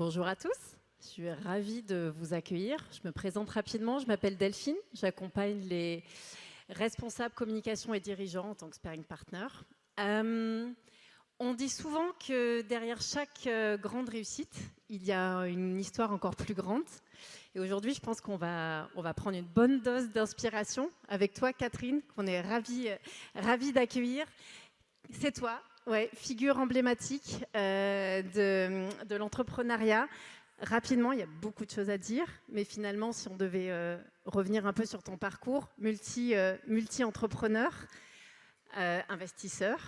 Bonjour à tous, je suis ravie de vous accueillir. Je me présente rapidement, je m'appelle Delphine, j'accompagne les responsables communication et dirigeants en tant que sparring partner. On dit souvent que derrière chaque grande réussite, il y a une histoire encore plus grande. Et aujourd'hui, je pense qu'on va prendre une bonne dose d'inspiration avec toi, Catherine, qu'on est ravis d'accueillir. C'est toi, ouais, figure emblématique de l'entrepreneuriat. Rapidement, il y a beaucoup de choses à dire, mais finalement, si on devait revenir un peu sur ton parcours, multi-entrepreneur, investisseur,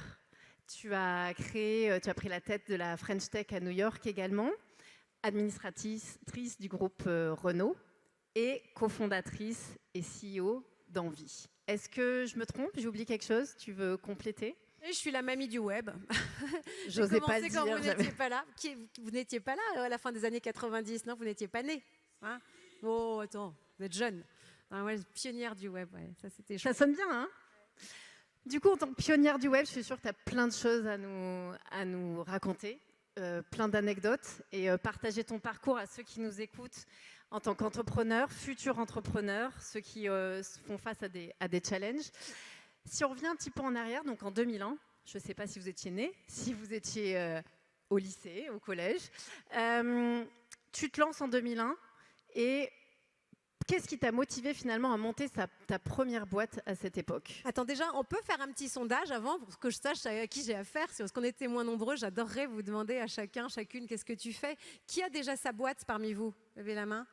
tu as pris la tête de la French Tech à New York également, administratrice du groupe Renault et cofondatrice et CEO d'Envie. Est-ce que je me trompe? J'ai oublié quelque chose? Tu veux compléter? Et je suis la mamie du web. J'osais pas le dire. Quand vous n'étiez pas là. Vous n'étiez pas là à la fin des années 90, non? Vous n'étiez pas née. Hein? Oh, attends, vous êtes jeune. Ah, ouais, pionnière du web, ouais. Ça sonne bien, hein? Du coup, en tant que pionnière du web, je suis sûre que tu as plein de choses à nous raconter, plein d'anecdotes, et partager ton parcours à ceux qui nous écoutent en tant qu'entrepreneurs, futurs entrepreneurs, ceux qui font face à des challenges. Si on revient un petit peu en arrière, donc en 2001, je ne sais pas si vous étiez né, si vous étiez au lycée, au collège, tu te lances en 2001 et qu'est-ce qui t'a motivé finalement à monter ta première boîte à cette époque? Attends, déjà, on peut faire un petit sondage avant pour que je sache à qui j'ai affaire. Parce qu'on était moins nombreux, j'adorerais vous demander à chacune, qu'est-ce que tu fais? Qui a déjà sa boîte parmi vous? Levez la main.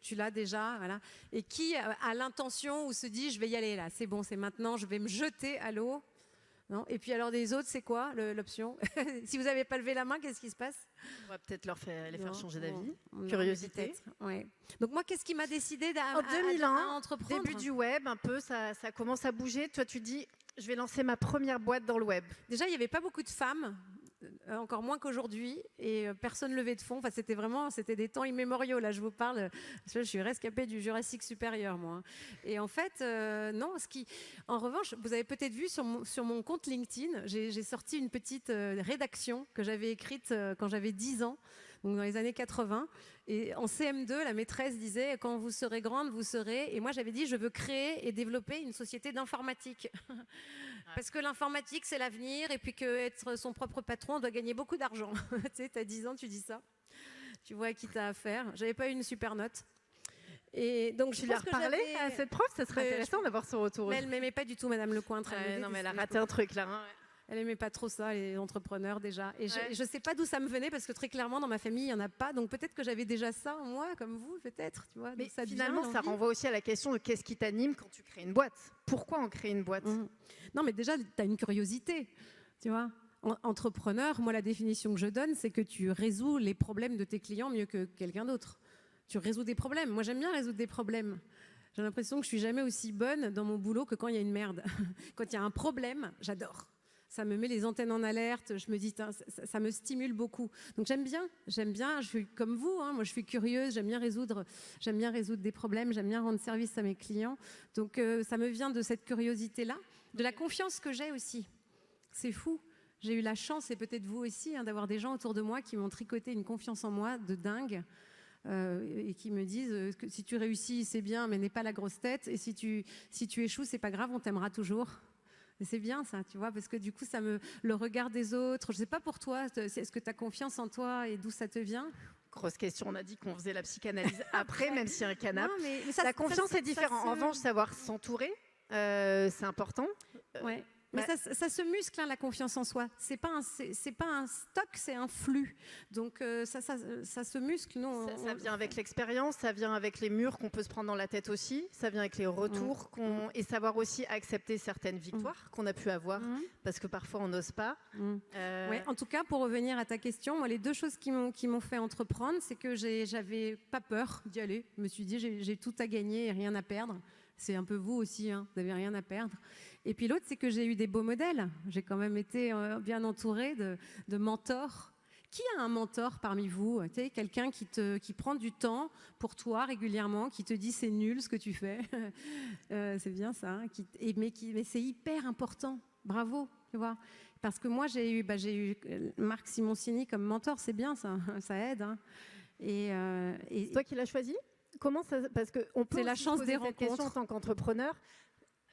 Tu l'as déjà, voilà. Et qui a l'intention ou se dit, je vais y aller là, c'est bon, c'est maintenant, je vais me jeter à l'eau? Non. Et puis alors des autres, c'est quoi l'option? Si vous n'avez pas levé la main, qu'est-ce qui se passe? On va peut-être les faire changer d'avis. Curiosité. Ouais. Donc moi, qu'est-ce qui m'a décidé en 2001, à entreprendre? Début du web, un peu, ça commence à bouger. Toi, tu dis, je vais lancer ma première boîte dans le web. Déjà, il n'y avait pas beaucoup de femmes. Encore moins qu'aujourd'hui, et personne levait de fonds. Enfin, c'était des temps immémoriaux. Là, je vous parle. Je suis rescapée du Jurassique supérieur, moi. Et en fait, non. En revanche, vous avez peut-être vu sur mon compte LinkedIn, j'ai sorti une petite rédaction que j'avais écrite quand j'avais 10 ans. Donc dans les années 80. Et en CM2, la maîtresse disait « Quand vous serez grande, vous serez… » Et moi, j'avais dit « Je veux créer et développer une société d'informatique. » Parce que l'informatique, c'est l'avenir. Et puis qu'être son propre patron, on doit gagner beaucoup d'argent. Tu sais, t'as 10 ans, tu dis ça. Tu vois à qui t'as affaire. J'avais pas eu une super note. Et donc, je lui ai reparlé à cette prof. Ça serait intéressant d'avoir son retour. Mais elle m'aimait pas du tout, Madame Lecointre. Non, mais elle a raté un truc, là. Hein. Elle aimait pas trop ça, les entrepreneurs déjà. Et je sais pas d'où ça me venait parce que très clairement dans ma famille il y en a pas. Donc peut-être que j'avais déjà ça en moi, comme vous, peut-être. Tu vois. Mais finalement, ça renvoie aussi à la question de qu'est-ce qui t'anime quand tu crées une boîte. Pourquoi on crée une boîte? Non, mais déjà, tu as une curiosité, tu vois. Entrepreneur, moi la définition que je donne, c'est que tu résous les problèmes de tes clients mieux que quelqu'un d'autre. Tu résous des problèmes. Moi, j'aime bien résoudre des problèmes. J'ai l'impression que je suis jamais aussi bonne dans mon boulot que quand il y a une merde. Quand il y a un problème, j'adore. Ça me met les antennes en alerte, je me dis, ça me stimule beaucoup. Donc j'aime bien, je suis comme vous, hein, moi je suis curieuse, j'aime bien résoudre des problèmes, j'aime bien rendre service à mes clients. Donc ça me vient de cette curiosité-là, de la confiance que j'ai aussi. C'est fou. J'ai eu la chance, et peut-être vous aussi, hein, d'avoir des gens autour de moi qui m'ont tricoté une confiance en moi de dingue. Et qui me disent que si tu réussis, c'est bien, mais n'aie pas la grosse tête. Et si tu échoues, c'est pas grave, on t'aimera toujours. Et c'est bien ça, tu vois, parce que du coup, le regard des autres, je sais pas pour toi, est-ce que tu as confiance en toi et d'où ça te vient? Grosse question, on a dit qu'on faisait la psychanalyse après, même si un canapé. Mais la confiance est différente. En revanche, savoir s'entourer, c'est important. Ouais. Mais ça se muscle, hein, la confiance en soi. C'est pas un stock, c'est un flux. Donc ça se muscle. Non, ça vient avec l'expérience, ça vient avec les murs qu'on peut se prendre dans la tête aussi, ça vient avec les retours et savoir aussi accepter certaines victoires qu'on a pu avoir, parce que parfois on n'ose pas. Ouais, en tout cas, pour revenir à ta question, moi les deux choses qui m'ont fait entreprendre, c'est que j'avais pas peur d'y aller. Je me suis dit j'ai tout à gagner et rien à perdre. C'est un peu vous aussi, hein, vous n'avez rien à perdre. Et puis l'autre, c'est que j'ai eu des beaux modèles. J'ai quand même été bien entourée de mentors. Qui a un mentor parmi vous? Tu sais, quelqu'un qui prend du temps pour toi régulièrement, qui te dit c'est nul ce que tu fais. C'est bien ça. Hein, mais c'est hyper important. Bravo, tu vois. Parce que moi, j'ai eu Marc Simoncini comme mentor. C'est bien ça, ça aide. Hein. Et C'est toi qui l'as choisi? Comment ça? Parce qu'on peut c'est la aussi chance poser des cette question en rencontres. tant qu'entrepreneur.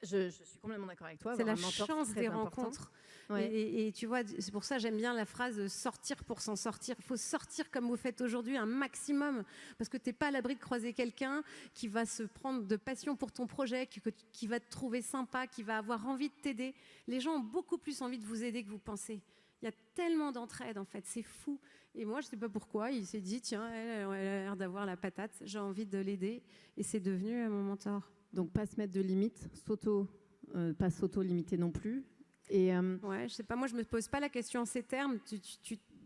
Je suis complètement d'accord avec toi. C'est la avoir un mentor, chance c'est très des important. rencontres. Ouais. Et tu vois, c'est pour ça que j'aime bien la phrase sortir pour s'en sortir. Il faut sortir comme vous faites aujourd'hui un maximum, parce que tu n'es pas à l'abri de croiser quelqu'un qui va se prendre de passion pour ton projet, qui va te trouver sympa, qui va avoir envie de t'aider. Les gens ont beaucoup plus envie de vous aider que vous pensez. Il y a tellement d'entraide en fait, c'est fou. Et moi, je ne sais pas pourquoi, il s'est dit, tiens, elle a l'air d'avoir la patate, j'ai envie de l'aider. Et c'est devenu mon mentor. Donc, pas se mettre de limites, pas s'auto-limiter non plus. Et Ouais, je sais pas, moi je me pose pas la question en ces termes.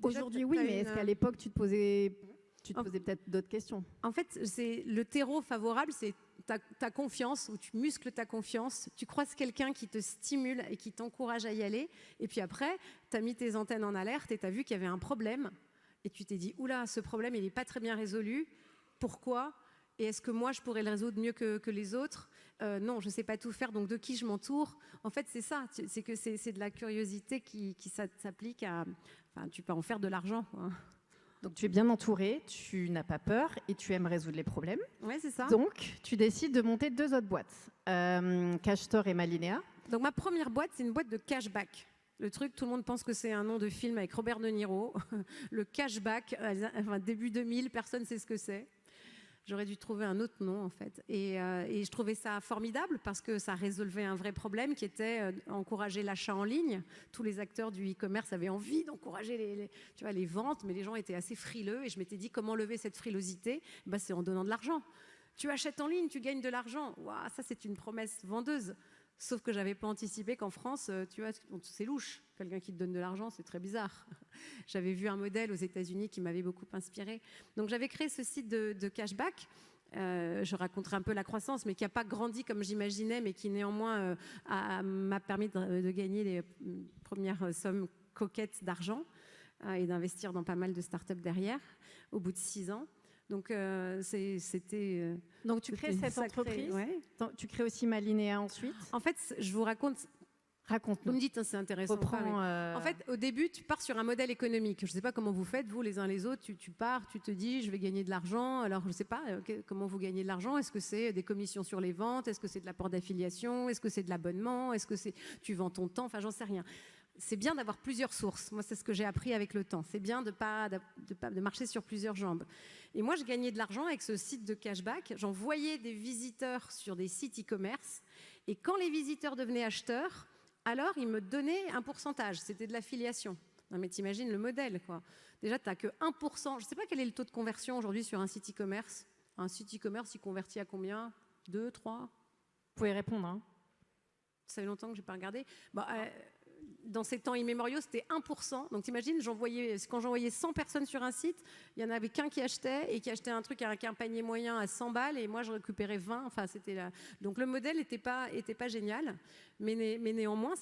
aujourd'hui, oui, mais est-ce qu'à l'époque, tu te posais peut-être d'autres questions? En fait, c'est le terreau favorable, c'est ta confiance, où tu muscles ta confiance, tu croises quelqu'un qui te stimule et qui t'encourage à y aller, et puis après, tu as mis tes antennes en alerte et tu as vu qu'il y avait un problème, et tu t'es dit, oula, ce problème, il n'est pas très bien résolu, pourquoi? Et est-ce que moi, je pourrais le résoudre mieux que les autres? Non, je ne sais pas tout faire, donc de qui je m'entoure? En fait, c'est ça, c'est que c'est de la curiosité qui s'applique à... Enfin, tu peux en faire de l'argent, quoi. Donc, tu es bien entouré, tu n'as pas peur et tu aimes résoudre les problèmes. Oui, c'est ça. Donc, tu décides de monter 2 autres boîtes, Cashstore et Malinea. Donc, ma première boîte, c'est une boîte de cashback. Le truc, tout le monde pense que c'est un nom de film avec Robert De Niro. Le cashback, enfin, début 2000, personne ne sait ce que c'est. J'aurais dû trouver un autre nom, en fait. Et je trouvais ça formidable parce que ça résolvait un vrai problème qui était encourager l'achat en ligne. Tous les acteurs du e-commerce avaient envie d'encourager les ventes, mais les gens étaient assez frileux. Et je m'étais dit, comment lever cette frilosité? C'est en donnant de l'argent. Tu achètes en ligne, tu gagnes de l'argent. Waouh, ça, c'est une promesse vendeuse. Sauf que je n'avais pas anticipé qu'en France, tu vois, c'est louche. Quelqu'un qui te donne de l'argent, c'est très bizarre. J'avais vu un modèle aux États-Unis qui m'avait beaucoup inspiré. Donc j'avais créé ce site de cashback. Je raconterai un peu la croissance, mais qui n'a pas grandi comme j'imaginais, mais qui néanmoins m'a permis de gagner les premières sommes coquettes d'argent et d'investir dans pas mal de startups derrière, au bout de 6 ans. Donc, c'était... Donc, tu crées cette entreprise. Ouais. Tu crées aussi Malinea ensuite. En fait, je vous raconte... Raconte-nous. Vous me dites, hein, c'est intéressant. En fait, au début, tu pars sur un modèle économique. Je ne sais pas comment vous faites, vous, les uns les autres. Tu pars, tu te dis, je vais gagner de l'argent. Alors, je ne sais pas comment vous gagnez de l'argent. Est-ce que c'est des commissions sur les ventes? Est-ce que c'est de l'apport d'affiliation? Est-ce que c'est de l'abonnement? Est-ce que tu vends ton temps? Enfin, j'en sais rien. C'est bien d'avoir plusieurs sources. Moi, c'est ce que j'ai appris avec le temps. C'est bien de marcher sur plusieurs jambes. Et moi, je gagnais de l'argent avec ce site de cashback. J'envoyais des visiteurs sur des sites e-commerce. Et quand les visiteurs devenaient acheteurs, alors ils me donnaient un pourcentage. C'était de l'affiliation. Non, mais t'imagines le modèle, quoi. Déjà, tu n'as que 1%. Je ne sais pas quel est le taux de conversion aujourd'hui sur un site e-commerce. Un site e-commerce, il convertit à combien? 2, 3? Vous pouvez répondre. Hein. Ça fait longtemps que je n'ai pas regardé. Dans ces temps immémoriaux, c'était 1%. Donc, t'imagines, quand j'envoyais 100 personnes sur un site, il n'y en avait qu'un qui achetait et qui achetait un truc avec un panier moyen à 100 balles et moi, je récupérais 20. Enfin, donc, le modèle n'était pas génial. Mais néanmoins,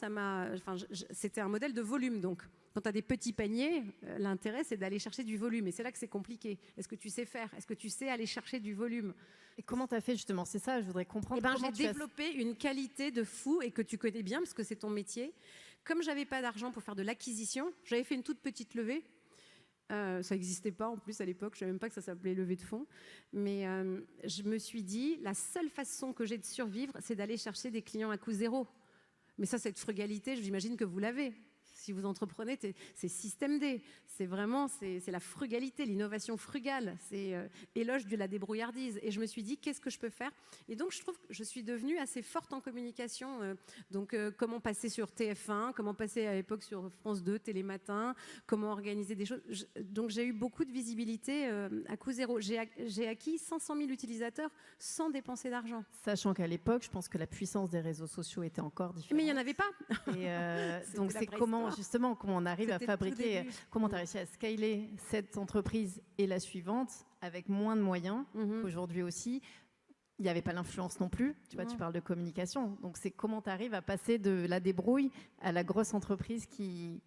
c'était un modèle de volume. Donc, quand tu as des petits paniers, l'intérêt, c'est d'aller chercher du volume. Et c'est là que c'est compliqué. Est-ce que tu sais faire? Est-ce que tu sais aller chercher du volume? Et comment tu as fait justement? C'est ça, je voudrais comprendre. J'ai développé une qualité de fou et que tu connais bien parce que c'est ton métier. Comme je n'avais pas d'argent pour faire de l'acquisition, j'avais fait une toute petite levée. Ça n'existait pas en plus à l'époque, je ne savais même pas que ça s'appelait levée de fonds. Mais je me suis dit, la seule façon que j'ai de survivre, c'est d'aller chercher des clients à coût zéro. Mais ça, cette frugalité, j'imagine que vous l'avez. Si vous entreprenez, c'est système D. C'est vraiment la frugalité, l'innovation frugale. C'est éloge de la débrouillardise. Et je me suis dit, qu'est-ce que je peux faire? Et donc, je trouve que je suis devenue assez forte en communication. Comment passer sur TF1, comment passer à l'époque sur France 2, Télématin, comment organiser des choses. Donc, j'ai eu beaucoup de visibilité à coût zéro. J'ai acquis 500 000 utilisateurs sans dépenser d'argent. Sachant qu'à l'époque, je pense que la puissance des réseaux sociaux était encore différente. Mais il n'y en avait pas. Et donc, c'est comment on arrive à fabriquer, comment tu as réussi à scaler cette entreprise et la suivante avec moins de moyens qu'aujourd'hui aussi. il n'y avait pas l'influence non plus. Tu vois, tu parles de communication. Donc, c'est comment tu arrives à passer de la débrouille à la grosse entreprise qui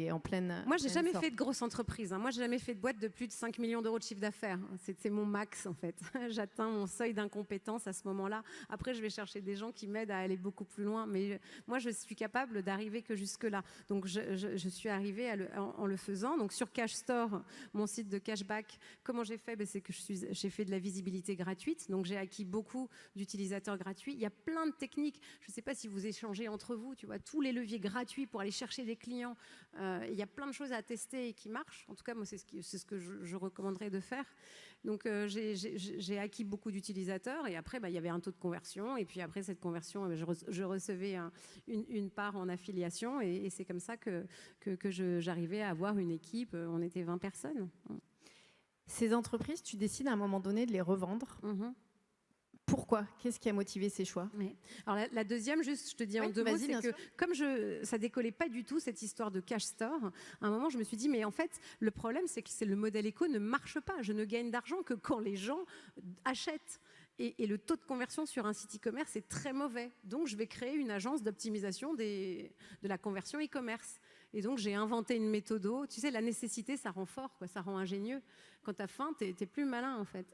est en pleine. Moi, j'ai jamais fait de grosse entreprise. Moi, j'ai jamais fait de boîte de plus de 5 millions d'euros de chiffre d'affaires. C'est mon max, en fait. J'atteins mon seuil d'incompétence à ce moment-là. Après, je vais chercher des gens qui m'aident à aller beaucoup plus loin. Mais moi, je suis capable d'arriver que jusque-là. Donc, je suis arrivée en le faisant. Donc, sur Cash Store, mon site de cashback, comment j'ai fait? C'est que j'ai fait de la visibilité gratuite. Donc, j'ai acquis beaucoup d'utilisateurs gratuits. Il y a plein de techniques. Je ne sais pas si vous échangez entre vous, tu vois, tous les leviers gratuits pour aller chercher des clients. Il y a plein de choses à tester et qui marchent. En tout cas, moi, c'est ce que je recommanderais de faire. Donc, j'ai acquis beaucoup d'utilisateurs et après, il y avait un taux de conversion. Et puis après, cette conversion, je recevais une part en affiliation et c'est comme ça que j'arrivais à avoir une équipe. On était 20 personnes. Ces entreprises, tu décides à un moment donné de les revendre. Pourquoi? Qu'est-ce qui a motivé ces choix? Alors la deuxième, juste, je te dis en deux mots, c'est que comme ça décollait pas du tout cette histoire de cash store, à un moment je me suis dit mais en fait le problème c'est que le modèle éco ne marche pas. Je ne gagne d'argent que quand les gens achètent. Et le taux de conversion sur un site e-commerce est très mauvais. Donc je vais créer une agence d'optimisation de la conversion e-commerce. Et donc, j'ai inventé une méthode. Tu sais, la nécessité, ça rend fort, quoi, ça rend ingénieux. Quand tu as faim, tu es plus malin, en fait.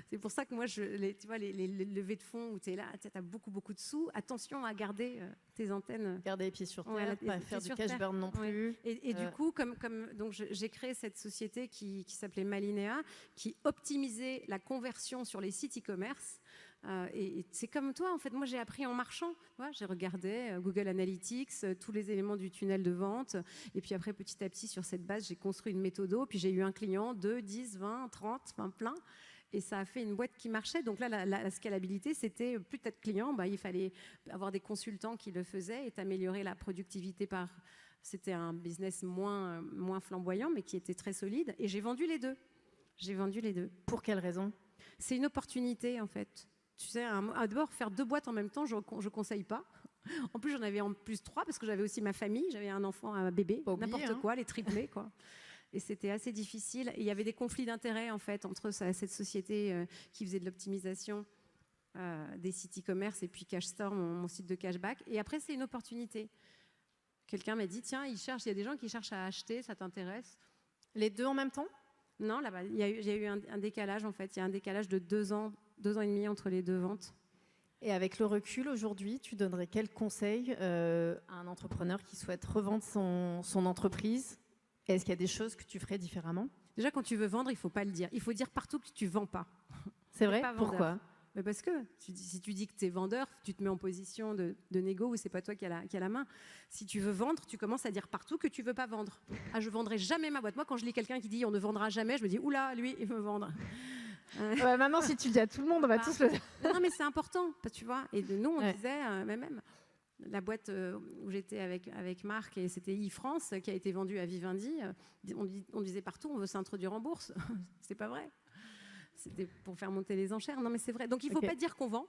C'est pour ça que moi, tu vois, les levées de fonds où tu es là, tu as beaucoup, beaucoup de sous. Attention à garder tes antennes. Garder les pieds sur terre, pas faire du cash burn non plus. Et du coup, donc j'ai créé cette société qui s'appelait Malinea, qui optimisait la conversion sur les sites e-commerce. Et c'est comme toi, en fait, moi j'ai appris en marchant. J'ai regardé Google Analytics, tous les éléments du tunnel de vente. Et puis après, petit à petit, sur cette base, j'ai construit une méthode. Puis j'ai eu un client, 2, 10, 20, 30, enfin plein. Et ça a fait une boîte qui marchait. Donc là, la scalabilité, c'était plus de clients. Il fallait avoir des consultants qui le faisaient et améliorer la productivité par... C'était un business moins flamboyant, mais qui était très solide. Et j'ai vendu les deux. Pour quelle raison? C'est une opportunité, en fait. Tu sais, d'abord, faire 2 boîtes en même temps, je ne conseille pas. En plus, j'en avais en plus 3 parce que j'avais aussi ma famille. J'avais un enfant, un bébé, n'importe quoi, les triplés, quoi. Et c'était assez difficile. Et il y avait des conflits d'intérêts, en fait, entre cette société qui faisait de l'optimisation des sites e-commerce et puis CashStore, mon site de cashback. Et après, c'est une opportunité. Quelqu'un m'a dit, tiens, il y a des gens qui cherchent à acheter, ça t'intéresse? Les deux en même temps? Non, là-bas, il y a eu un décalage, en fait. Il y a un décalage de 2 ans et demi entre les 2 ventes. Et avec le recul, aujourd'hui, tu donnerais quel conseil à un entrepreneur qui souhaite revendre son entreprise? Est-ce qu'il y a des choses que tu ferais différemment? Déjà, quand tu veux vendre, il ne faut pas le dire. Il faut dire partout que tu ne vends pas. C'est vrai? Pourquoi? Mais parce que si tu dis que tu es vendeur, tu te mets en position de négo où ce n'est pas toi qui a la main. Si tu veux vendre, tu commences à dire partout que tu ne veux pas vendre. Ah, je ne vendrai jamais ma boîte. Moi, quand je lis quelqu'un qui dit on ne vendra jamais, je me dis oula, lui, il veut vendre. Maintenant, si tu le dis à tout le monde, on va tous le... Non, mais c'est important, tu vois. Et nous, on disait, même la boîte où j'étais avec Marc, et c'était e-France, qui a été vendue à Vivendi, on disait partout, on veut s'introduire en bourse. C'est pas vrai. C'était pour faire monter les enchères. Non, mais c'est vrai. Donc, il ne faut pas dire qu'on vend.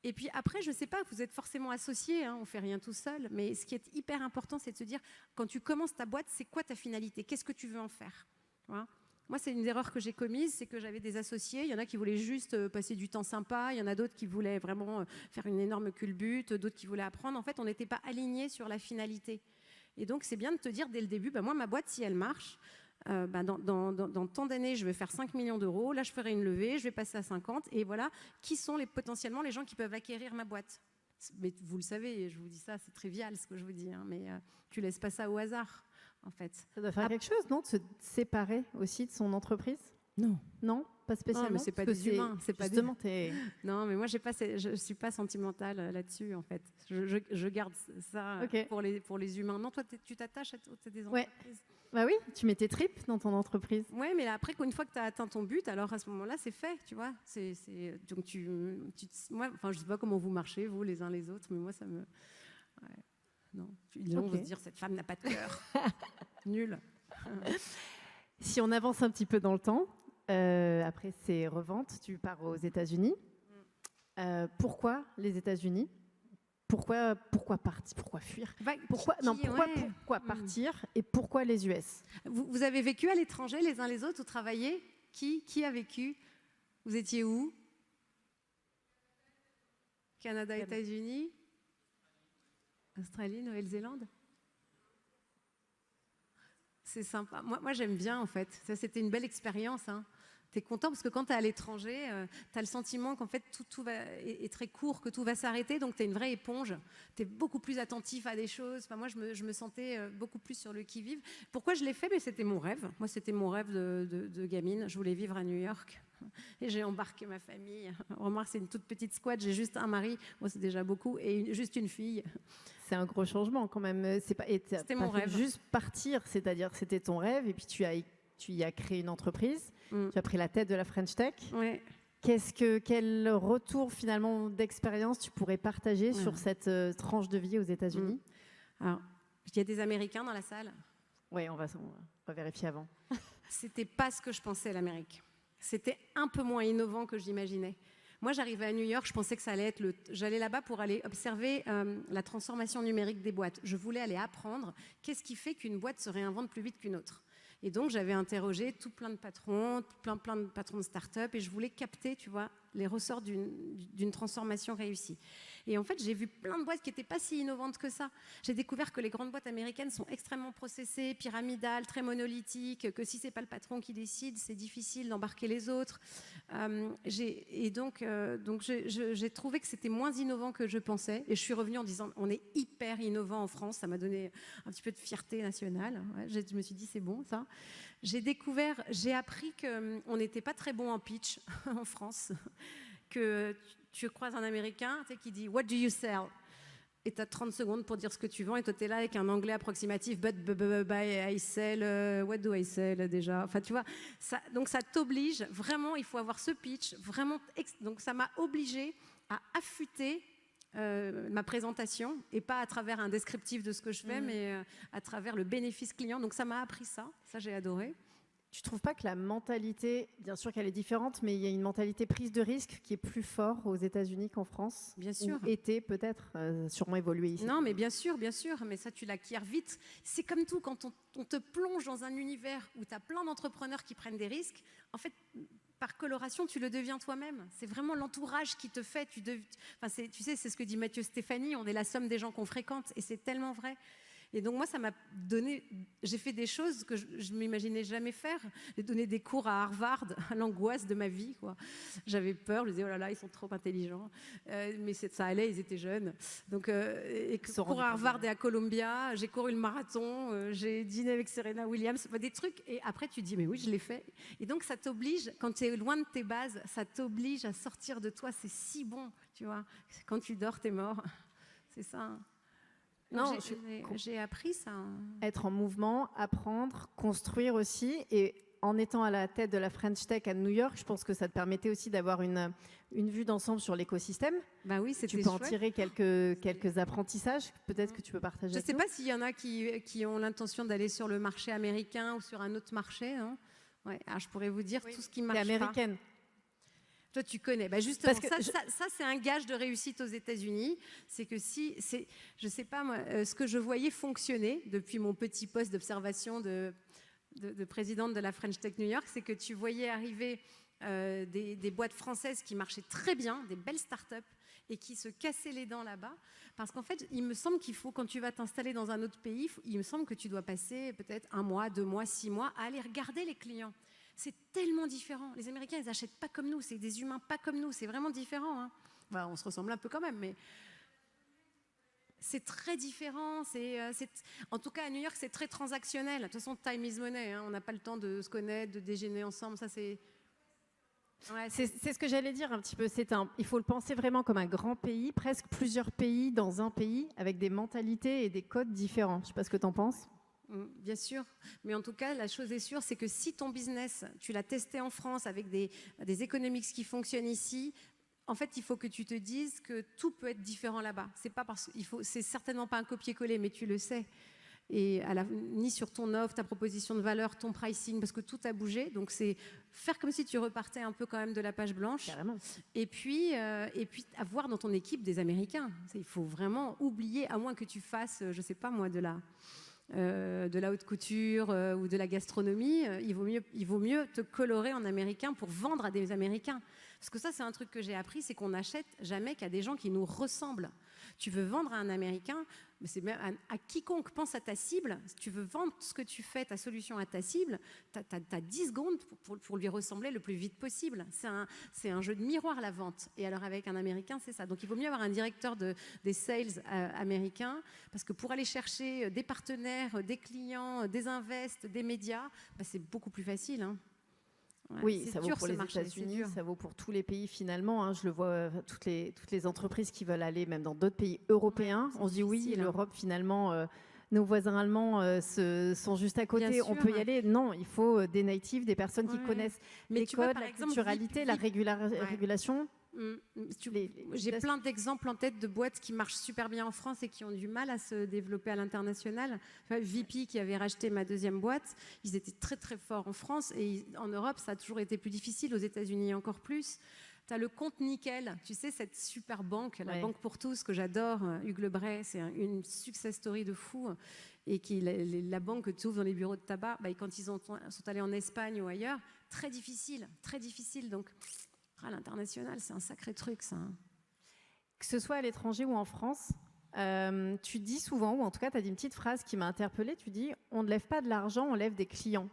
Et puis après, je ne sais pas, vous êtes forcément associés, on ne fait rien tout seul. Mais ce qui est hyper important, c'est de se dire, quand tu commences ta boîte, c'est quoi ta finalité? Qu'est-ce que tu veux en faire? Voilà. Moi, c'est une des erreurs que j'ai commise, c'est que j'avais des associés. Il y en a qui voulaient juste passer du temps sympa. Il y en a d'autres qui voulaient vraiment faire une énorme culbute, d'autres qui voulaient apprendre. En fait, on n'était pas alignés sur la finalité. Et donc, c'est bien de te dire dès le début, moi, ma boîte, si elle marche, dans tant d'années, je vais faire 5 millions d'euros. Là, je ferai une levée, je vais passer à 50. Et voilà, qui sont potentiellement les gens qui peuvent acquérir ma boîte? Mais vous le savez, je vous dis ça, c'est trivial ce que je vous dis. Mais tu laisses pas ça au hasard. En fait. Ça doit faire quelque chose, non, de se séparer aussi de son entreprise? Non. Non, pas spécialement. Non, mais c'est pas des humains. C'est pas justement, Non, mais moi, je suis pas sentimentale là-dessus, en fait. Je garde ça pour les humains. Non, toi, tu t'attaches à des entreprises. Bah oui, tu mets tes tripes dans ton entreprise. Oui, mais après, une fois que tu as atteint ton but, alors à ce moment-là, c'est fait, tu vois. Donc moi, je sais pas comment vous marchez, vous, les uns les autres, mais moi, ça me... Ouais. Non, les gens vont se dire, cette femme n'a pas de cœur. Nul. Si on avance un petit peu dans le temps, après ces reventes, tu pars aux États-Unis. Pourquoi les États-Unis? Pourquoi partir? Pourquoi fuir? Pourquoi partir? Et pourquoi les US? Vous avez vécu à l'étranger les uns les autres? Vous travaillez? Qui a vécu? Vous étiez où? Canada, États-Unis, Australie, Nouvelle-Zélande. C'est sympa. Moi, j'aime bien, en fait. Ça, c'était une belle expérience. Hein. Tu es content parce que quand tu es à l'étranger, tu as le sentiment qu'en fait, tout est très court, que tout va s'arrêter. Donc, tu es une vraie éponge. Tu es beaucoup plus attentif à des choses. Enfin, moi, je me sentais beaucoup plus sur le qui-vive. Pourquoi je l'ai fait? Mais c'était mon rêve. Moi, c'était mon rêve de gamine. Je voulais vivre à New York. Et j'ai embarqué ma famille. Remarque, c'est une toute petite squad. J'ai juste un mari. Moi, c'est déjà beaucoup. Et juste une fille. C'est un gros changement quand même. C'était mon rêve. Juste partir, c'est-à-dire c'était ton rêve et puis tu y as créé une entreprise. Tu as pris la tête de la French Tech. Ouais. Quel retour finalement d'expérience tu pourrais partager sur cette tranche de vie aux États-Unis? Alors, il y a des Américains dans la salle. Oui, on va vérifier avant. C'était pas ce que je pensais, l'Amérique. C'était un peu moins innovant que j'imaginais. Moi, j'arrivais à New York, je pensais que ça allait être j'allais là-bas pour aller observer la transformation numérique des boîtes. Je voulais aller apprendre qu'est-ce qui fait qu'une boîte se réinvente plus vite qu'une autre. Et donc, j'avais interrogé tout plein de patrons, plein de patrons de start-up, et je voulais capter, tu vois, les ressorts d'une transformation réussie. Et en fait, j'ai vu plein de boîtes qui n'étaient pas si innovantes que ça. J'ai découvert que les grandes boîtes américaines sont extrêmement processées, pyramidales, très monolithiques, que si ce n'est pas le patron qui décide, c'est difficile d'embarquer les autres. J'ai trouvé que c'était moins innovant que je pensais. Et je suis revenue en disant, on est hyper innovant en France. Ça m'a donné un petit peu de fierté nationale. Ouais, je me suis dit, c'est bon, ça. J'ai appris qu'on n'était pas très bon en pitch en France, que tu croises un Américain qui dit « What do you sell ?» et tu as 30 secondes pour dire ce que tu vends et toi tu es là avec un anglais approximatif « But I sell, what do I sell déjà ?» Enfin tu vois, donc ça t'oblige, vraiment il faut avoir ce pitch, vraiment, donc ça m'a obligée à affûter ma présentation et pas à travers un descriptif de ce que je fais, mais à travers le bénéfice client. Donc ça m'a appris ça j'ai adoré. Tu ne trouves pas que la mentalité, bien sûr qu'elle est différente, mais il y a une mentalité prise de risque qui est plus forte aux États-Unis qu'en France? Bien sûr. Ou était peut-être sûrement évolué ici. Non, mais bien sûr, mais ça tu l'acquiers vite. C'est comme tout, quand on te plonge dans un univers où tu as plein d'entrepreneurs qui prennent des risques, en fait, par coloration, tu le deviens toi-même. C'est vraiment l'entourage qui te fait. Tu sais, c'est ce que dit Mathieu Stéphanie, on est la somme des gens qu'on fréquente, et c'est tellement vrai. Et donc moi, ça m'a donné... J'ai fait des choses que je ne m'imaginais jamais faire. J'ai donné des cours à Harvard, à l'angoisse de ma vie, quoi. J'avais peur, je me disais, oh là là, ils sont trop intelligents. Mais ça allait, ils étaient jeunes. Donc, cours à Harvard et à Columbia, j'ai couru le marathon, j'ai dîné avec Serena Williams, des trucs. Et après, tu dis, mais oui, je l'ai fait. Et donc, ça t'oblige, quand tu es loin de tes bases, ça t'oblige à sortir de toi. C'est si bon, tu vois. Quand tu dors, t'es mort. C'est ça. Non, j'ai appris ça. Être en mouvement, apprendre, construire aussi. Et en étant à la tête de la French Tech à New York, je pense que ça te permettait aussi d'avoir une vue d'ensemble sur l'écosystème. Bah oui, c'était Tu peux en tirer quelques apprentissages, peut-être que tu peux partager. Je ne sais pas s'il y en a qui ont l'intention d'aller sur le marché américain ou sur un autre marché. Hein. Ouais. Alors, je pourrais vous dire tout ce qui marche. T'es américaine. Toi, tu connais. Bah justement, ça c'est un gage de réussite aux États-Unis. C'est que je sais pas moi, ce que je voyais fonctionner depuis mon petit poste d'observation de présidente de la French Tech New York, c'est que tu voyais arriver des boîtes françaises qui marchaient très bien, des belles startups, et qui se cassaient les dents là-bas. Parce qu'en fait, il me semble qu'il faut, quand tu vas t'installer dans un autre pays, il me semble que tu dois passer peut-être 1 mois, 2 mois, 6 mois à aller regarder les clients. C'est tellement différent. Les Américains, ils n'achètent pas comme nous. C'est des humains pas comme nous. C'est vraiment différent. Hein. Enfin, on se ressemble un peu quand même, mais c'est très différent. En tout cas, à New York, c'est très transactionnel. De toute façon, time is money. Hein. On n'a pas le temps de se connaître, de déjeuner ensemble. Ça, c'est... Ouais, c'est ce que j'allais dire un petit peu. Il faut le penser vraiment comme un grand pays, presque plusieurs pays dans un pays, avec des mentalités et des codes différents. Je ne sais pas ce que tu en penses. Bien sûr, mais en tout cas, la chose est sûre, c'est que si ton business, tu l'as testé en France avec des economics qui fonctionnent ici, en fait, il faut que tu te dises que tout peut être différent là-bas. C'est certainement pas un copier-coller, mais tu le sais. Et ni sur ton offre, ta proposition de valeur, ton pricing, parce que tout a bougé. Donc, c'est faire comme si tu repartais un peu quand même de la page blanche. Carrément. Et puis avoir dans ton équipe des Américains. Il faut vraiment oublier, à moins que tu fasses, je sais pas moi, de la haute couture ou de la gastronomie, il vaut mieux te colorer en américain pour vendre à des Américains. Parce que ça, c'est un truc que j'ai appris, c'est qu'on n'achète jamais qu'à des gens qui nous ressemblent. Tu veux vendre à un Américain, mais c'est même à quiconque, pense à ta cible. Si tu veux vendre ce que tu fais, ta solution à ta cible, tu as 10 secondes pour lui ressembler le plus vite possible. C'est un jeu de miroir, la vente. Et alors avec un Américain, c'est ça. Donc il vaut mieux avoir un directeur des sales américains, parce que pour aller chercher des partenaires, des clients, des invests, des médias, c'est beaucoup plus facile, hein. Ouais, oui, ça vaut pour les États-Unis, ça vaut pour tous les pays finalement. Hein. Je le vois, toutes les entreprises qui veulent aller même dans d'autres pays européens. On se dit oui, l'Europe finalement, nos voisins allemands sont juste à côté. On peut y aller. Non, il faut des natives, des personnes qui connaissent les codes, la culturalité, la régulation. J'ai plein d'exemples en tête de boîtes qui marchent super bien en France et qui ont du mal à se développer à l'international. VP qui avait racheté ma deuxième boîte, ils étaient très très forts en France et en Europe ça a toujours été plus difficile, aux États-Unis encore plus. Tu as le compte Nickel, tu sais, cette super banque, la banque pour tous que j'adore, Hugues Lebray, c'est une success story de fou. Et la banque que tu ouvres dans les bureaux de tabac, quand ils sont allés en Espagne ou ailleurs, très difficile. Donc à l'international, c'est un sacré truc, ça. Que ce soit à l'étranger ou en France, tu dis souvent, ou en tout cas, tu as dit une petite phrase qui m'a interpellée, tu dis « on ne lève pas de l'argent, on lève des clients ».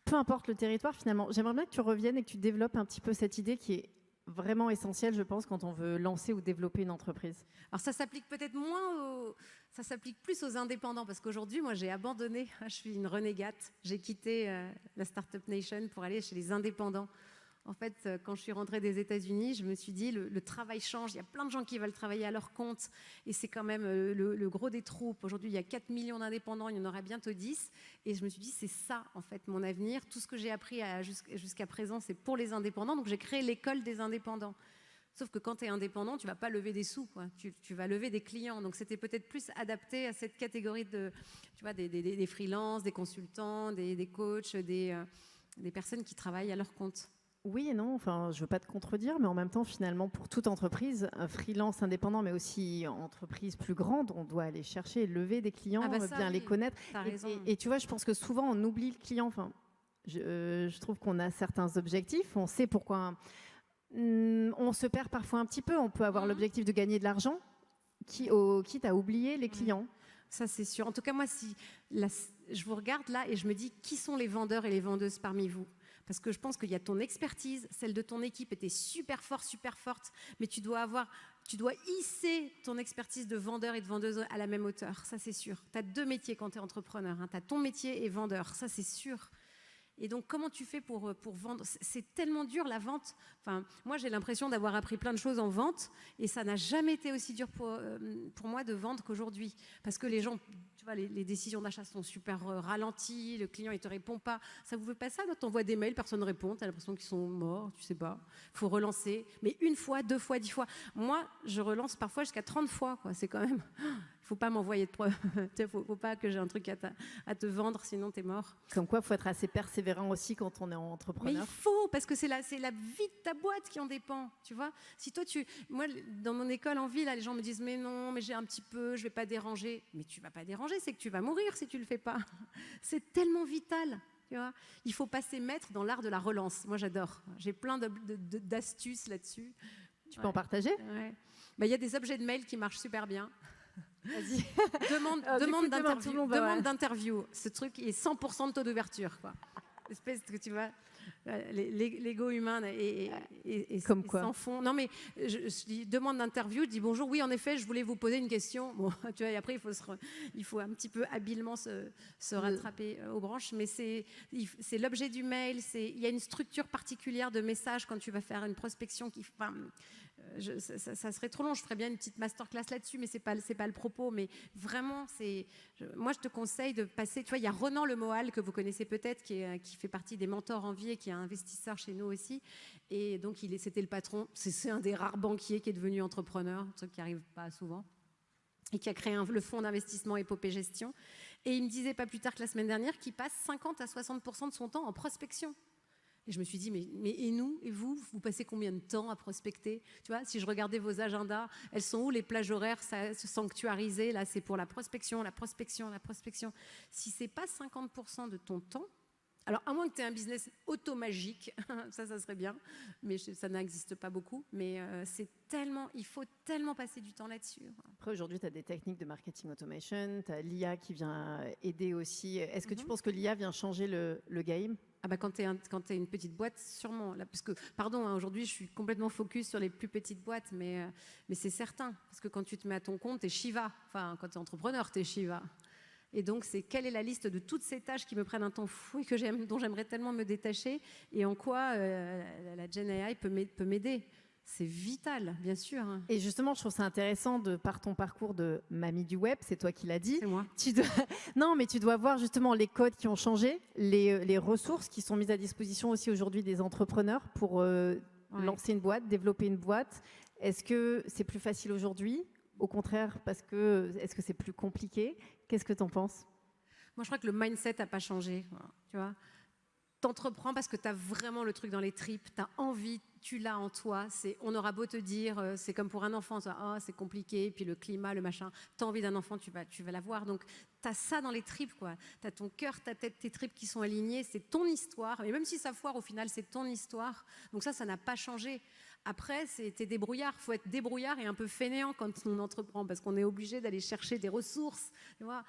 Peu importe le territoire, finalement. J'aimerais bien que tu reviennes et que tu développes un petit peu cette idée qui est vraiment essentielle, je pense, quand on veut lancer ou développer une entreprise. Alors ça s'applique peut-être moins ça s'applique plus aux indépendants, parce qu'aujourd'hui, moi, j'ai abandonné, je suis une renégate, j'ai quitté la Startup Nation pour aller chez les indépendants. En fait, quand je suis rentrée des États-Unis, je me suis dit, le travail change. Il y a plein de gens qui veulent travailler à leur compte. Et c'est quand même le gros des troupes. Aujourd'hui, il y a 4 millions d'indépendants. Il y en aura bientôt 10. Et je me suis dit, c'est ça, en fait, mon avenir. Tout ce que j'ai appris jusqu'à présent, c'est pour les indépendants. Donc, j'ai créé l'école des indépendants. Sauf que quand tu es indépendant, tu ne vas pas lever des sous, quoi. Tu vas lever des clients. Donc, c'était peut-être plus adapté à cette catégorie des freelances, des consultants, des coachs, des personnes qui travaillent à leur compte. Oui et non, enfin, je ne veux pas te contredire, mais en même temps, finalement, pour toute entreprise, freelance, indépendant, mais aussi entreprise plus grande, on doit aller chercher, lever des clients, les connaître. Et tu vois, je pense que souvent, on oublie le client. Enfin, je trouve qu'on a certains objectifs, on sait pourquoi. On se perd parfois un petit peu. On peut avoir l'objectif de gagner de l'argent, quitte à oublier les clients. Ça, c'est sûr. En tout cas, moi, je vous regarde là et je me dis, qui sont les vendeurs et les vendeuses parmi vous ? Parce que je pense qu'il y a ton expertise, celle de ton équipe était super forte, mais tu dois hisser ton expertise de vendeur et de vendeuse à la même hauteur, ça c'est sûr. Tu as 2 métiers quand tu es entrepreneur, hein. Tu as ton métier et vendeur, ça c'est sûr. Et donc, comment tu fais pour vendre ? C'est tellement dur, la vente. Enfin, moi, j'ai l'impression d'avoir appris plein de choses en vente et ça n'a jamais été aussi dur pour moi de vendre qu'aujourd'hui. Parce que les gens, tu vois, les décisions d'achat sont super ralenties, le client, il ne te répond pas. Ça ne vous fait pas ça ? Tu envoies des mails, personne ne répond, tu as l'impression qu'ils sont morts, tu ne sais pas. Il faut relancer. Mais 1 fois, 2 fois, 10 fois. Moi, je relance parfois jusqu'à 30 fois, quoi. C'est quand même... Il ne faut pas m'envoyer de preuves. Il ne faut pas que j'ai un truc à te vendre, sinon tu es mort. Comme quoi, il faut être assez persévérant aussi quand on est entrepreneur. Mais il faut, parce que c'est la vie de ta boîte qui en dépend, tu vois. Si toi, moi, dans mon école en ville, les gens me disent « mais non, mais j'ai un petit peu, je ne vais pas déranger ». Mais tu ne vas pas déranger, c'est que tu vas mourir si tu ne le fais pas. C'est tellement vital. Tu vois, il faut passer maître dans l'art de la relance. Moi, j'adore. J'ai plein d'astuces là-dessus. Tu peux en partager ? Ouais. Il y a des objets de mail qui marchent super bien. Vas-y. demande d'interview. Ce truc est 100% de taux d'ouverture, quoi. Espèce que tu vois, l'ego humain et comme quoi sans fond. Non mais je dis demande d'interview, je dis bonjour, oui en effet, je voulais vous poser une question. Bon, tu vois, et après il faut un petit peu habilement se rattraper aux branches, mais c'est l'objet du mail. Il y a une structure particulière de message quand tu vas faire une prospection qui. Ça serait trop long, je ferais bien une petite masterclass là-dessus, mais c'est pas le propos. Mais vraiment, moi, je te conseille de passer. Tu vois, il y a Renan Lemoal, que vous connaissez peut-être, qui fait partie des mentors en vie et qui est un investisseur chez nous aussi. Et donc, c'était le patron. C'est un des rares banquiers qui est devenu entrepreneur, un truc qui n'arrive pas souvent, et qui a créé le fonds d'investissement Épopée Gestion. Et il me disait pas plus tard que la semaine dernière qu'il passe 50 à 60% de son temps en prospection. Et je me suis dit, mais et nous, et vous passez combien de temps à prospecter? Tu vois, si je regardais vos agendas, elles sont où les plages horaires sanctuarisées? Là, c'est pour la prospection, la prospection, la prospection. Si c'est pas 50% de ton temps, alors à moins que tu aies un business automagique, ça serait bien, mais ça n'existe pas beaucoup. Mais il faut tellement passer du temps là-dessus. Après, aujourd'hui, tu as des techniques de marketing automation, tu as l'IA qui vient aider aussi. Est-ce que tu penses que l'IA vient changer le game? Ah bah quand tu es une petite boîte, sûrement. Là, parce que, pardon, hein, aujourd'hui, je suis complètement focus sur les plus petites boîtes, mais c'est certain. Parce que quand tu te mets à ton compte, tu es Shiva. Enfin, quand tu es entrepreneur, tu es Shiva. Et donc, quelle est la liste de toutes ces tâches qui me prennent un temps fou et dont j'aimerais tellement me détacher, et en quoi la Gen AI peut m'aider. C'est vital, bien sûr. Et justement, je trouve ça intéressant par ton parcours de mamie du web, c'est toi qui l'as dit. C'est moi. Non, mais tu dois voir justement les codes qui ont changé, les ressources qui sont mises à disposition aussi aujourd'hui des entrepreneurs pour lancer une boîte, développer une boîte. Est-ce que c'est plus facile aujourd'hui? Au contraire, est-ce que c'est plus compliqué? Qu'est-ce que tu en penses? Moi, je crois que le mindset n'a pas changé. Tu vois, t'entreprends parce que tu as vraiment le truc dans les tripes, tu as envie, tu l'as en toi. On aura beau te dire, c'est comme pour un enfant, c'est compliqué, puis le climat, le machin, tu as envie d'un enfant, tu vas l'avoir. Donc, tu as ça dans les tripes, quoi. Tu as ton cœur, ta tête, tes tripes qui sont alignées, c'est ton histoire. Et même si ça foire, au final, c'est ton histoire. Donc ça n'a pas changé. Après, t'es débrouillard. Il faut être débrouillard et un peu fainéant quand on entreprend, parce qu'on est obligé d'aller chercher des ressources. Tu vois,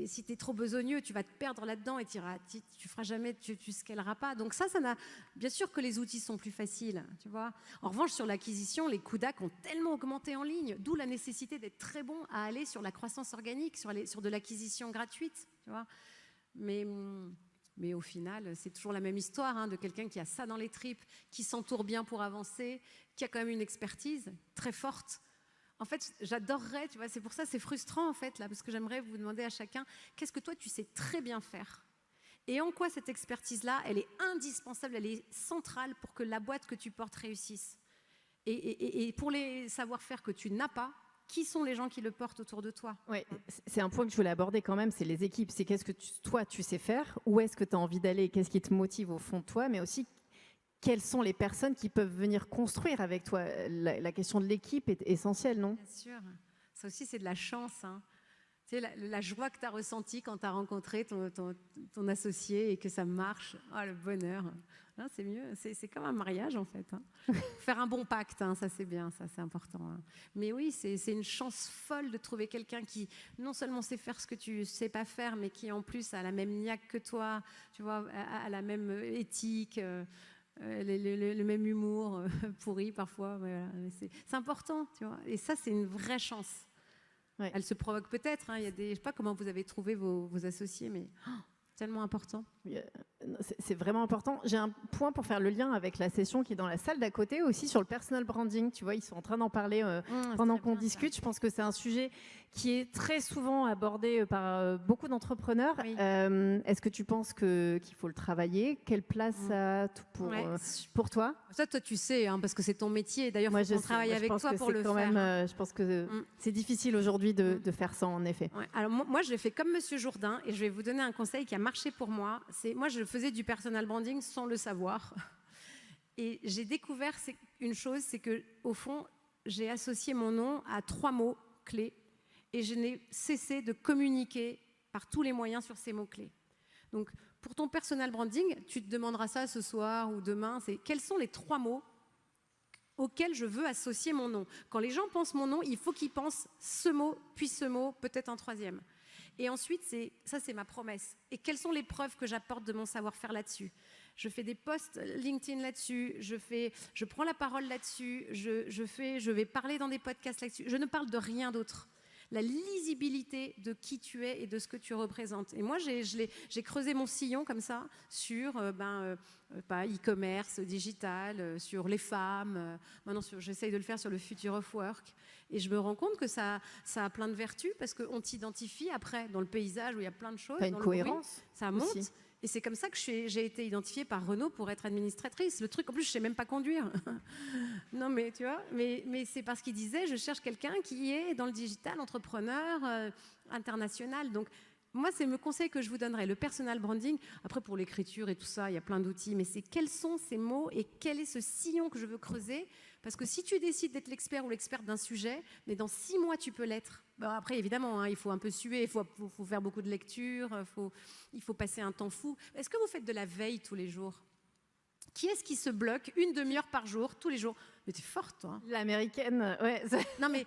si tu es trop besogneux, tu vas te perdre là-dedans et tu feras jamais, tu scaleras pas. Donc ça n'a. Bien sûr que les outils sont plus faciles. Tu vois. En revanche, sur l'acquisition, les coûts d'acq ont tellement augmenté en ligne, d'où la nécessité d'être très bon à aller sur la croissance organique, sur de l'acquisition gratuite. Tu vois. Mais au final, c'est toujours la même histoire de quelqu'un qui a ça dans les tripes, qui s'entoure bien pour avancer, qui a quand même une expertise très forte. En fait, j'adorerais, tu vois, c'est pour ça, c'est frustrant en fait, là, parce que j'aimerais vous demander à chacun, qu'est-ce que toi tu sais très bien faire? Et en quoi cette expertise-là, elle est indispensable, elle est centrale pour que la boîte que tu portes réussisse? Et pour les savoir-faire que tu n'as pas, qui sont les gens qui le portent autour de toi? Oui, c'est un point que je voulais aborder quand même, c'est les équipes. C'est qu'est-ce que toi, tu sais faire, où est-ce que tu as envie d'aller, qu'est-ce qui te motive au fond de toi, mais aussi quelles sont les personnes qui peuvent venir construire avec toi. La question de l'équipe est essentielle, non? Bien sûr. Ça aussi, c'est de la chance. Tu sais, la joie que tu as ressentie quand tu as rencontré ton associé et que ça marche. Oh, le bonheur. Non, c'est mieux. C'est comme un mariage, en fait. Faire un bon pacte, ça c'est bien, ça c'est important. Mais oui, c'est une chance folle de trouver quelqu'un qui non seulement sait faire ce que tu sais pas faire, mais qui en plus a la même niaque que toi, tu vois, a la même éthique, le même humour pourri parfois. Voilà. C'est important, tu vois. Et ça, c'est une vraie chance. Ouais. Elle se provoque peut-être. Je ne sais pas comment vous avez trouvé vos associés, mais tellement important. C'est vraiment important. J'ai un point pour faire le lien avec la session qui est dans la salle d'à côté, aussi sur le personal branding. Tu vois, ils sont en train d'en parler pendant qu'on discute. Je pense que c'est un sujet qui est très souvent abordé par beaucoup d'entrepreneurs. Oui. Est-ce que tu penses qu'il faut le travailler? Quelle place ça a pour toi? Ça, toi, tu sais, parce que c'est ton métier. D'ailleurs, il faut qu'on travaille avec toi pour le faire. Je pense que c'est difficile aujourd'hui de faire ça, en effet. Ouais. Alors, moi, je l'ai fait comme Monsieur Jourdain, et je vais vous donner un conseil qui a marché pour moi. Moi, je faisais du personal branding sans le savoir. Et j'ai découvert une chose, c'est que au fond, j'ai associé mon nom à 3 mots clés et je n'ai cessé de communiquer par tous les moyens sur ces mots-clés. Donc, pour ton personal branding, tu te demanderas ça ce soir ou demain, c'est quels sont les 3 mots auxquels je veux associer mon nom. Quand les gens pensent mon nom, il faut qu'ils pensent ce mot, puis ce mot, peut-être un 3e. Et ensuite, ça c'est ma promesse. Et quelles sont les preuves que j'apporte de mon savoir-faire là-dessus? Je fais des posts LinkedIn là-dessus, je prends la parole là-dessus, je vais parler dans des podcasts là-dessus. Je ne parle de rien d'autre. La lisibilité de qui tu es et de ce que tu représentes. Et moi, j'ai creusé mon sillon comme ça sur e-commerce, digital, sur les femmes. Maintenant, j'essaye de le faire sur le Future of Work. Et je me rends compte que ça a plein de vertus parce qu'on t'identifie après dans le paysage où il y a plein de choses. T'as une cohérence. Ça monte. Aussi. Et c'est comme ça que j'ai été identifiée par Renault pour être administratrice. Le truc, en plus, je ne sais même pas conduire. Non, mais tu vois, mais c'est parce qu'il disait, je cherche quelqu'un qui est dans le digital, entrepreneur, international. Donc, moi, c'est le conseil que je vous donnerais. Le personal branding, après pour l'écriture et tout ça, il y a plein d'outils, mais c'est quels sont ces mots et quel est ce sillon que je veux creuser. Parce que si tu décides d'être l'expert ou l'experte d'un sujet, mais dans 6 mois, tu peux l'être. Bon, après, évidemment, il faut un peu suer, il faut faire beaucoup de lectures, il faut passer un temps fou. Est-ce que vous faites de la veille tous les jours ? Qui est-ce qui se bloque 1 demi-heure par jour, tous les jours ? Mais t'es forte, toi. L'américaine, ouais. Non, mais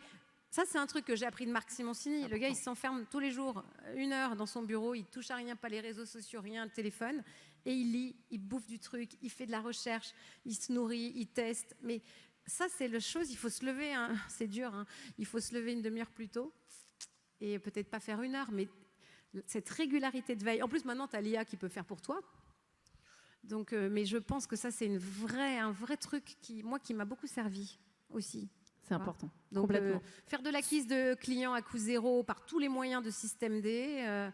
ça, c'est un truc que j'ai appris de Marc Simoncini. Le gars, il s'enferme tous les jours, 1 heure dans son bureau, il touche à rien, pas les réseaux sociaux, rien, le téléphone, et il lit, il bouffe du truc, il fait de la recherche, il se nourrit, il teste. Mais ça, c'est la chose, il faut se lever, hein. C'est dur, hein. Il faut se lever 1 demi-heure plus tôt, et peut-être pas faire 1 heure, mais cette régularité de veille. En plus, maintenant, tu as l'IA qui peut faire pour toi. Donc, mais je pense que ça, c'est un vrai truc qui m'a beaucoup servi aussi. C'est important. Donc, complètement. Faire de l'acquise de clients à coût zéro par tous les moyens de système D,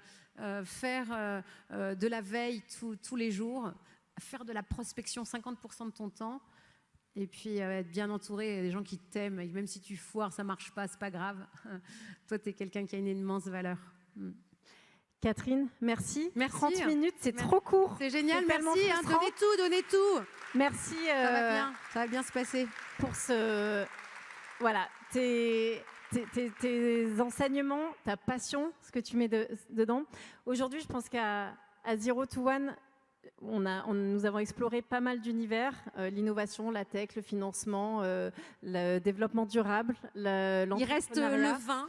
faire de la veille tous les jours, faire de la prospection 50% de ton temps, et puis être bien entouré des gens qui t'aiment. Et même si tu foires, ça marche pas, c'est pas grave. Toi, tu es quelqu'un qui a une immense valeur. Catherine, merci. 30 hein. minutes, c'est trop court. C'est génial, C'est tellement merci. Hein, donnez tout. Merci. Ça va bien se passer. Pour ce... Voilà, tes enseignements, ta passion, ce que tu mets dedans. Aujourd'hui, je pense qu'à Zero to One, nous avons exploré pas mal d'univers, l'innovation, la tech, le financement, le développement durable, Il reste le vin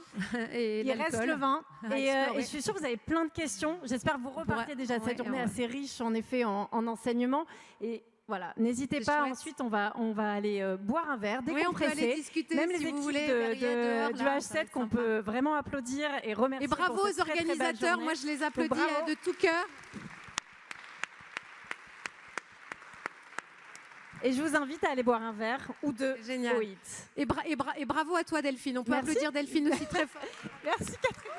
et l'alcool. Il reste le vin. Et je suis sûre que vous avez plein de questions. J'espère que vous repartez déjà de cette journée assez riche, en effet, en enseignement. Et voilà, n'hésitez pas. Chouette. Ensuite, on va aller boire un verre, décompresser. Oui, on peut aller discuter, même si les vous équipes voulez, du H7 qu'on peut vraiment applaudir et remercier. Et bravo aux organisateurs. Moi, je les applaudis de tout cœur. Et je vous invite à aller boire un verre ou deux. Génial. Et bravo à toi, Delphine. On peut applaudir Delphine aussi très fort. Merci, Catherine.